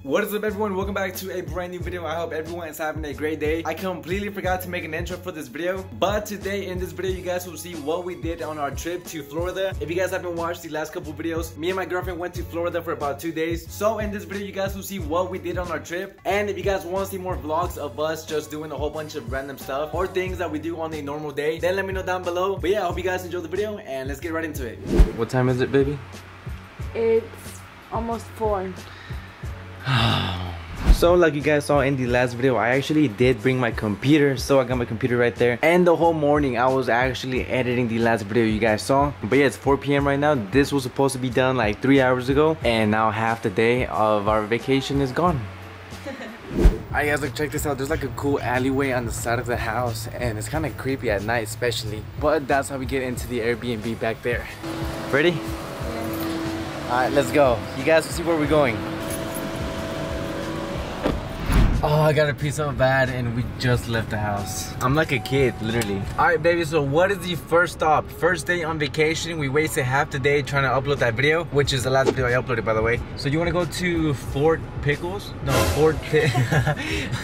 What is up, everyone? Welcome back to a brand new video. I hope everyone is having a great day. I completely forgot to make an intro for this video, but today in this video you guys will see what we did on our trip to Florida. If you guys haven't watched the last couple videos, me and my girlfriend went to Florida for about 2 days. So in this video you guys will see what we did on our trip, and if you guys want to see more vlogs of us just doing a whole bunch of random stuff or things that we do on a normal day, then let me know down below. But yeah, I hope you guys enjoyed the video and let's get right into it. What time is it, baby? It's almost 4. So like you guys saw in the last video, I actually did bring my computer. So I got my computer right there, and the whole morning I was actually editing the last video you guys saw. But yeah, it's 4 p.m. right now. This was supposed to be done like 3 hours ago, and now half the day of our vacation is gone. Alright guys, look, check this out. There's like a cool alleyway on the side of the house, and it's kind of creepy at night especially, but that's how we get into the Airbnb back there. Ready? Yeah. Alright, let's go. You guys will see where we're going. Oh, I got a pee so bad, and we just left the house. I'm like a kid, literally. Alright baby, so what is the first stop? First day on vacation. We wasted half the day trying to upload that video, which is the last video I uploaded, by the way. So you want to go to Fort Pickles? No, Fort Pickens.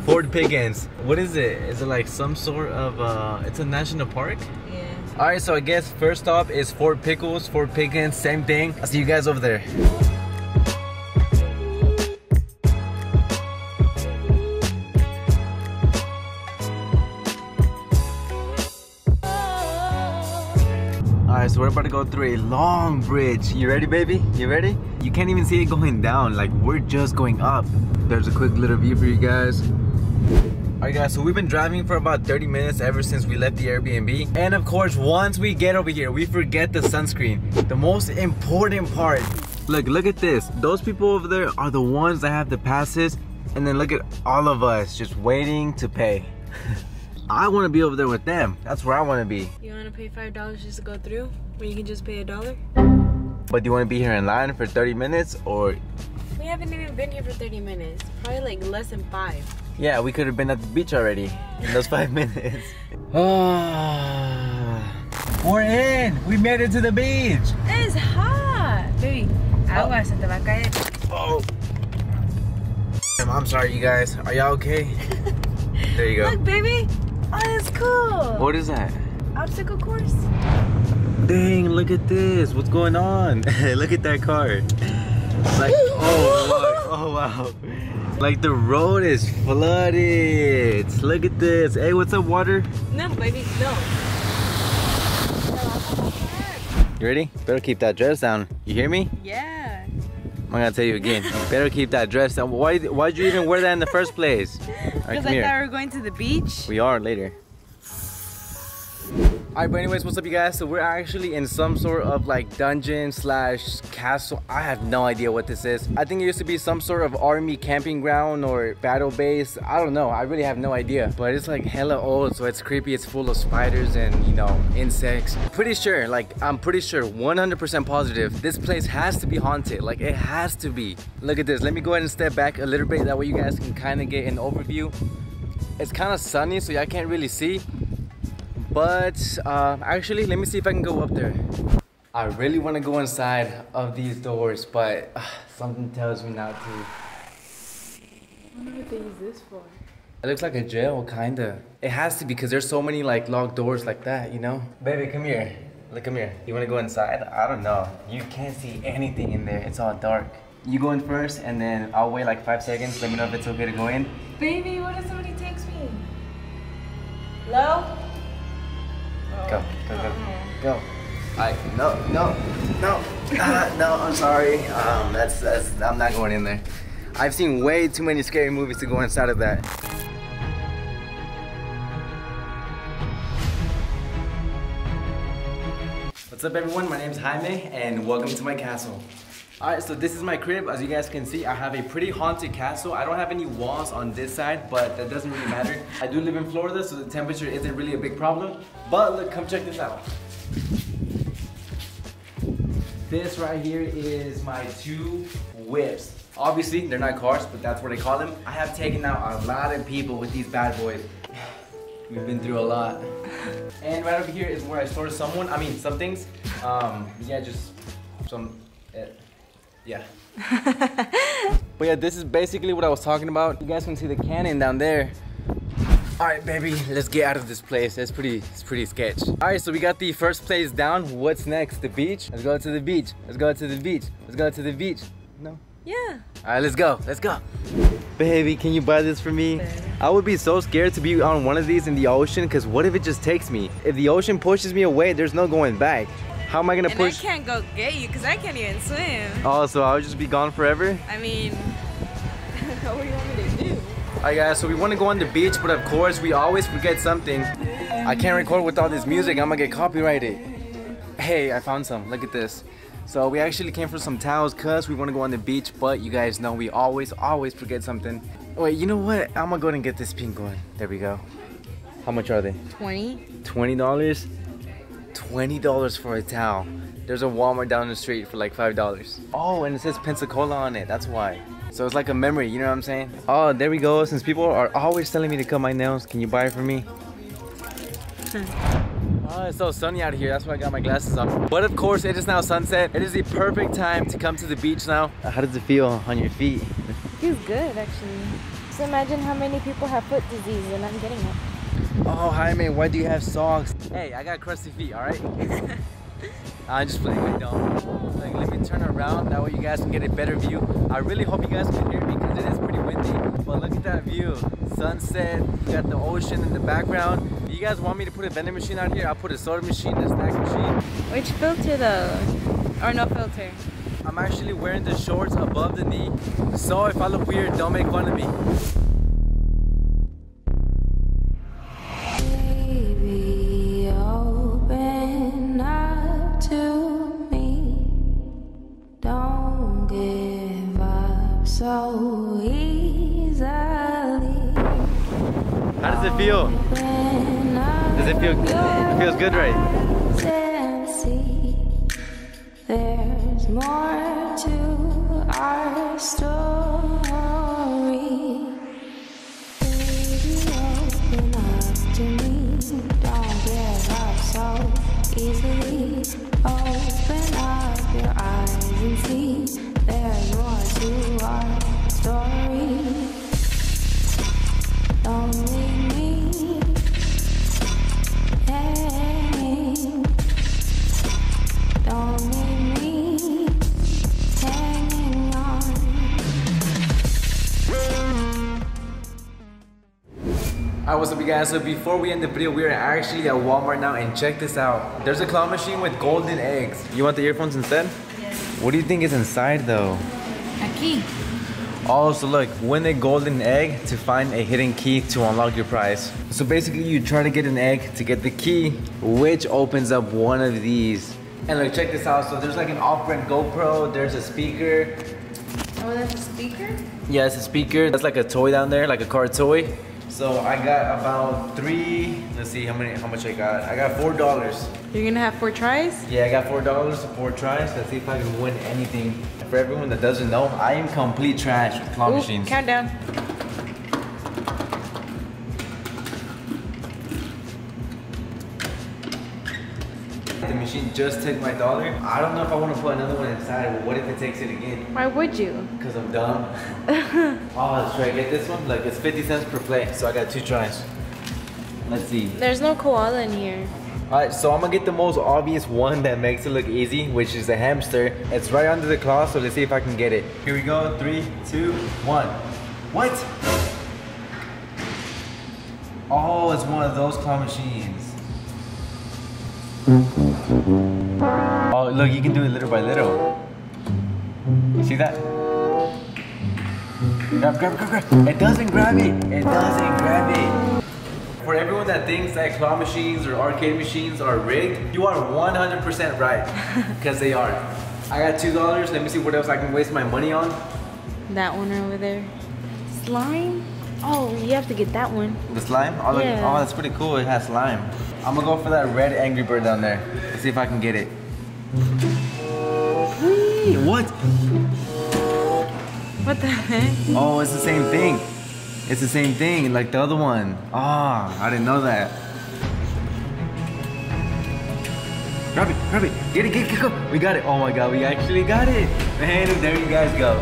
Fort Pickens. What is it? Is it like some sort of, it's a national park? Yeah. Alright, so I guess first stop is Fort Pickles, Fort Pickens, same thing. I'll see you guys over there. Alright, so we're about to go through a long bridge. You ready, baby? You ready? You can't even see it going down. Like, we're just going up. There's a quick little view for you guys. Alright guys, so we've been driving for about 30 minutes ever since we left the Airbnb. And of course, once we get over here, we forget the sunscreen. The most important part. Look at this. Those people over there are the ones that have the passes. And then look at all of us just waiting to pay. I want to be over there with them. That's where I want to be. You want to pay $5 just to go through, when you can just pay $1? But do you want to be here in line for 30 minutes or? We haven't even been here for 30 minutes. Probably like less than 5. Yeah, we could have been at the beach already in those 5 minutes. We're in. We made it to the beach. It's hot. Baby, agua se te va a caer. Oh. I'm sorry, you guys. Are y'all okay? There you go. Look, baby. Oh, that's cool. What is that? Obstacle course. Dang, look at this. What's going on? Look at that car. Like, oh wow. Like the road is flooded. Look at this. Hey, what's up, water? No, baby, no. You ready? Better keep that dress down. You hear me? Yeah. I'm gonna tell you again. You better keep that dress down. Why'd you even wear that in the first place? Because I thought we were going to the beach. We are later. Alright, but anyways, what's up you guys? So we're actually in some sort of like dungeon slash castle. I have no idea what this is. I think it used to be some sort of army camping ground or battle base. I don't know. I really have no idea. But it's like hella old, so it's creepy. It's full of spiders and, you know, insects. Pretty sure, like I'm pretty sure, 100% positive, this place has to be haunted. Like it has to be. Look at this. Let me go ahead and step back a little bit. That way you guys can kind of get an overview. It's kind of sunny, so y'all can't really see. But actually, let me see if I can go up there. I really want to go inside of these doors, but something tells me not to. I wonder what they use this for. It looks like a jail, kinda. It has to be, because there's so many like locked doors like that, you know? Baby, come here. Look, come here. You want to go inside? I don't know. You can't see anything in there. It's all dark. You go in first, and then I'll wait like 5 seconds. Let me know if it's okay to go in. Baby, what if somebody takes me? Hello? Go. No, I'm sorry. I'm not going in there. I've seen way too many scary movies to go inside of that. What's up everyone, my name's Jaime and welcome to my castle. Alright, so this is my crib. As you guys can see, I have a pretty haunted castle. I don't have any walls on this side, but that doesn't really matter. I do live in Florida, so the temperature isn't really a big problem. But look, come check this out. This right here is my 2 whips. Obviously, they're not cars, but that's what they call them. I have taken out a lot of people with these bad boys. We've been through a lot. And right over here is where I store some things. Yeah, just some, yeah. But yeah, this is basically what I was talking about. You guys can see the cannon down there. All right, baby, let's get out of this place. It's pretty sketch. All right, so we got the first place down. What's next? The beach? Let's go to the beach. Let's go to the beach. Let's go to the beach. No? Yeah. All right, let's go. Let's go. Baby, can you buy this for me? I would be so scared to be on one of these in the ocean because what if it just takes me? If the ocean pushes me away, there's no going back. How am I gonna push? And I can't go get you because I can't even swim. Oh, so I'll just be gone forever? I mean, what do you want me to do? Alright guys, so we want to go on the beach, but of course we always forget something. I can't record with all this music, I'm gonna get copyrighted. Hey, I found some, look at this. So we actually came for some towels because we want to go on the beach, but you guys know we always forget something. Wait, you know what? I'm gonna go ahead and get this pink one. There we go. How much are they? 20. $20? $20 for a towel. There's a Walmart down the street for like $5. Oh, and it says Pensacola on it, that's why. So it's like a memory, you know what I'm saying? Oh, there we go. Since people are always telling me to cut my nails, can you buy it for me? Oh, it's so sunny out here. That's why I got my glasses on. But of course, it is now sunset. It is the perfect time to come to the beach now. How does it feel on your feet? Feels good, actually. Just imagine how many people have foot disease and I'm getting it. Oh, Jaime, why do you have socks? Hey, I got crusty feet, all right? I'm just playing, I don't. Like, let me turn around, that way you guys can get a better view. I really hope you guys can hear me because it is pretty windy. But look at that view. Sunset, you got the ocean in the background. If you guys want me to put a vending machine out here, I'll put a soda machine, a snack machine. Which filter though? Or no filter? I'm actually wearing the shorts above the knee. So if I look weird, don't make fun of me. So easily. How does it feel? Does it feel good? It feels good, right? There's more to our story. Baby, open up to me. Don't give up so easily. Open up your eyes and see. There's more to our story. Don't leave me hanging. Don't leave me hanging on. Alright, what's up you guys? So before we end the video, we are actually at Walmart now and check this out. There's a claw machine with golden eggs. You want the earphones instead? What do you think is inside though? A key. Oh, so look, win a golden egg to find a hidden key to unlock your prize. So basically you try to get an egg to get the key, which opens up one of these. And look, check this out. So there's like an off-brand GoPro, there's a speaker. Oh, that's a speaker? Yeah, it's a speaker. That's like a toy down there, like a car toy. So I got about let's see how much I got. I got $4. You're gonna have 4 tries? Yeah, I got $4 for 4 tries. Let's see if I can win anything. For everyone that doesn't know, I am complete trash with claw machines. Countdown. The machine just took my dollar. I don't know if I want to put another one inside, but what if it takes it again? Why would you? Because I'm dumb. Oh, should I get this one? Like, it's 50 cents per play, so I got 2 tries. Let's see. There's no koala in here. Alright, so I'm gonna get the most obvious one that makes it look easy, which is the hamster. It's right under the claw, so let's see if I can get it. Here we go, 3, 2, 1. What? Oh, it's one of those claw machines. Oh, look, you can do it little by little. You see that? Grab, grab, grab, grab. It doesn't grab it. It doesn't grab it. For everyone that thinks that claw machines or arcade machines are rigged, you are 100% right, because they are. I got $2. Let me see what else I can waste my money on. That one over there. Slime? Oh, you have to get that one. The slime? Oh, yeah. Oh, that's pretty cool. It has slime. I'm gonna go for that red Angry Bird down there. Let's see if I can get it. What? What the heck? Oh, it's the same thing. It's the same thing, like the other one. Ah, I didn't know that. Grab it, grab it. Get it, go. We got it. Oh my God, we actually got it. Man, there you guys go.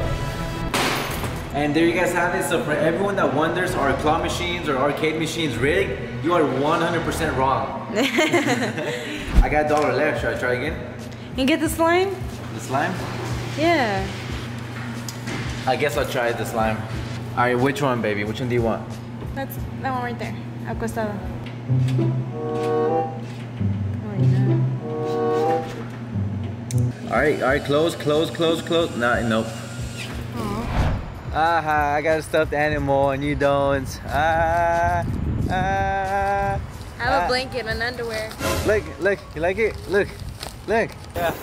And there you guys have it. So for everyone that wonders, are claw machines or arcade machines rigged? You are 100% wrong. I got $1 left. Should I try again? You get the slime? The slime? Yeah. I guess I'll try the slime. All right, which one, baby? Which one do you want? That's that one right there. Acostado. All right, close. Nope. Aha, I got a stuffed animal and you don't. I have a blanket and underwear. Look, you like it? Look. Yeah.